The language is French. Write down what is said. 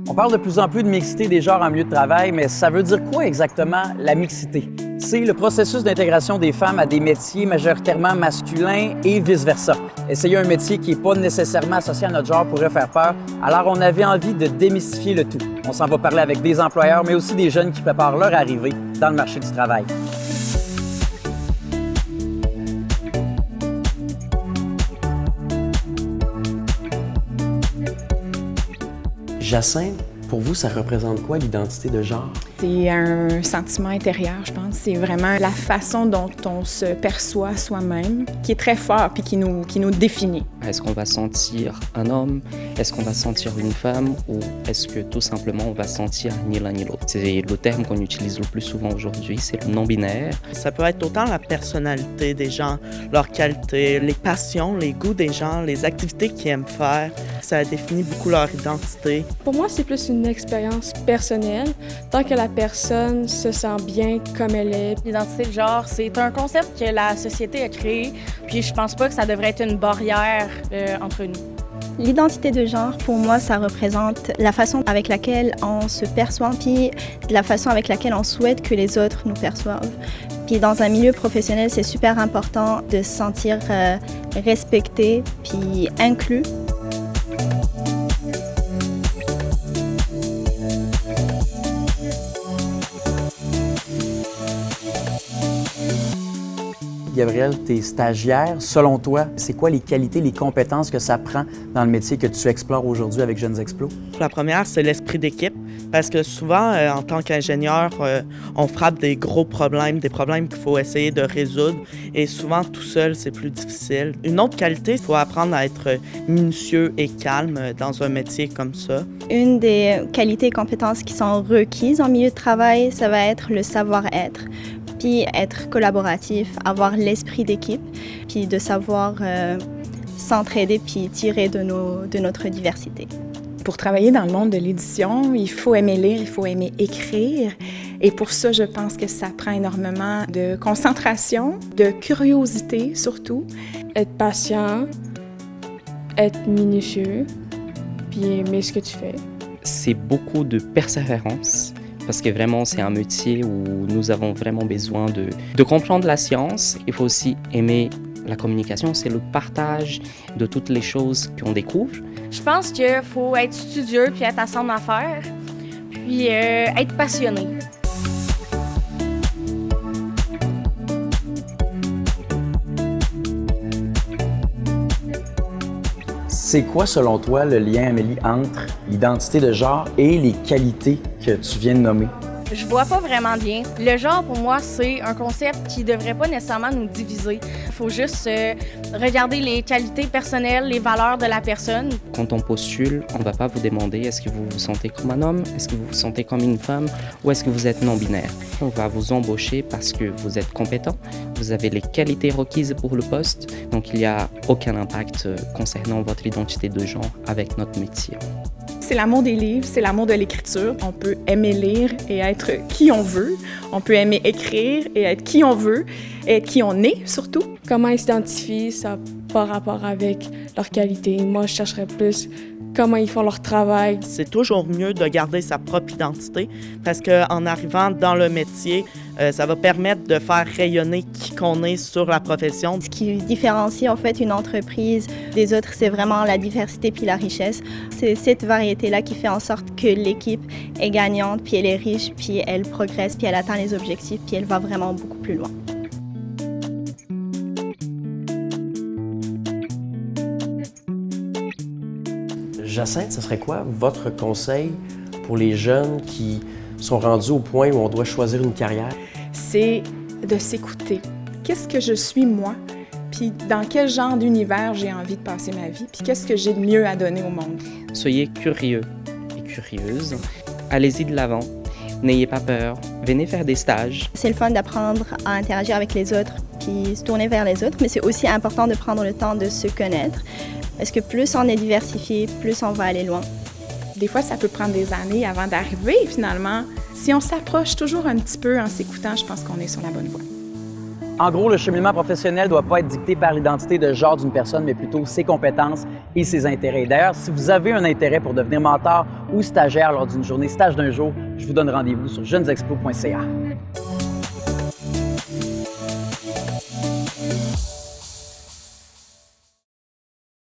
On parle de plus en plus de mixité des genres en milieu de travail, mais ça veut dire quoi exactement la mixité? C'est le processus d'intégration des femmes à des métiers majoritairement masculins et vice-versa. Essayer un métier qui n'est pas nécessairement associé à notre genre pourrait faire peur, alors on avait envie de démystifier le tout. On s'en va parler avec des employeurs, mais aussi des jeunes qui préparent leur arrivée dans le marché du travail. Jacinthe, pour vous, ça représente quoi l'identité de genre? C'est un sentiment intérieur, je pense. C'est vraiment la façon dont on se perçoit soi-même qui est très fort puis qui nous définit. Est-ce qu'on va sentir un homme? Est-ce qu'on va sentir une femme? Ou est-ce que tout simplement on va sentir ni l'un ni l'autre? C'est le terme qu'on utilise le plus souvent aujourd'hui, c'est le non-binaire. Ça peut être autant la personnalité des gens, leurs qualités, les passions, les goûts des gens, les activités qu'ils aiment faire. Ça définit beaucoup leur identité. Pour moi, c'est plus une expérience personnelle. Tant que la personne se sent bien comme elle est. L'identité de genre, c'est un concept que la société a créé, puis je pense pas que ça devrait être une barrière entre nous. L'identité de genre, pour moi, ça représente la façon avec laquelle on se perçoit, puis la façon avec laquelle on souhaite que les autres nous perçoivent. Puis dans un milieu professionnel, c'est super important de se sentir respecté puis inclus. Gabrielle, tu es stagiaire. Selon toi, c'est quoi les qualités, les compétences que ça prend dans le métier que tu explores aujourd'hui avec Jeunes Explos? La première, c'est l'esprit d'équipe, parce que souvent, en tant qu'ingénieur, on frappe des gros problèmes, des problèmes qu'il faut essayer de résoudre, et souvent, tout seul, c'est plus difficile. Une autre qualité, il faut apprendre à être minutieux et calme dans un métier comme ça. Une des qualités et compétences qui sont requises en milieu de travail, ça va être le savoir-être. Puis être collaboratif, avoir l'esprit d'équipe, puis de savoir s'entraider puis tirer de notre diversité. Pour travailler dans le monde de l'édition, il faut aimer lire, il faut aimer écrire. Et pour ça, je pense que ça prend énormément de concentration, de curiosité surtout. Être patient, être minutieux, puis aimer ce que tu fais. C'est beaucoup de persévérance. Parce que vraiment, c'est un métier où nous avons vraiment besoin de comprendre la science. Il faut aussi aimer la communication, c'est le partage de toutes les choses qu'on découvre. Je pense qu'il faut être studieux puis être à son affaire, puis être passionné. C'est quoi, selon toi, le lien, Amélie, entre l'identité de genre et les qualités que tu viens de nommer? Je vois pas vraiment de lien. Le genre, pour moi, c'est un concept qui devrait pas nécessairement nous diviser. Il faut juste regarder les qualités personnelles, les valeurs de la personne. Quand on postule, on ne va pas vous demander est-ce que vous vous sentez comme un homme, est-ce que vous vous sentez comme une femme ou est-ce que vous êtes non-binaire. On va vous embaucher parce que vous êtes compétent, vous avez les qualités requises pour le poste, donc il n'y a aucun impact concernant votre identité de genre avec notre métier. C'est l'amour des livres, c'est l'amour de l'écriture. On peut aimer lire et être qui on veut. On peut aimer écrire et être qui on veut, et être qui on est surtout. Comment ils s'identifient, ça n'a pas rapport avec leur qualité. Moi, je chercherais plus comment ils font leur travail. C'est toujours mieux de garder sa propre identité parce qu'en arrivant dans le métier, ça va permettre de faire rayonner qui qu'on est sur la profession. Ce qui différencie en fait une entreprise des autres, c'est vraiment la diversité puis la richesse. C'est cette variété-là qui fait en sorte que l'équipe est gagnante, puis elle est riche, puis elle progresse, puis elle atteint les objectifs, puis elle va vraiment beaucoup plus loin. Jacinthe, ce serait quoi votre conseil pour les jeunes qui sont rendus au point où on doit choisir une carrière? C'est de s'écouter. Qu'est-ce que je suis moi? Puis dans quel genre d'univers j'ai envie de passer ma vie? Puis qu'est-ce que j'ai de mieux à donner au monde? Soyez curieux et curieuses. Allez-y de l'avant. N'ayez pas peur. Venez faire des stages. C'est le fun d'apprendre à interagir avec les autres puis se tourner vers les autres, mais c'est aussi important de prendre le temps de se connaître. Parce que plus on est diversifié, plus on va aller loin. Des fois, ça peut prendre des années avant d'arriver, finalement. Si on s'approche toujours un petit peu en s'écoutant, je pense qu'on est sur la bonne voie. En gros, le cheminement professionnel ne doit pas être dicté par l'identité de genre d'une personne, mais plutôt ses compétences et ses intérêts. D'ailleurs, si vous avez un intérêt pour devenir mentor ou stagiaire lors d'une journée stage d'un jour, je vous donne rendez-vous sur jeunesexpo.ca.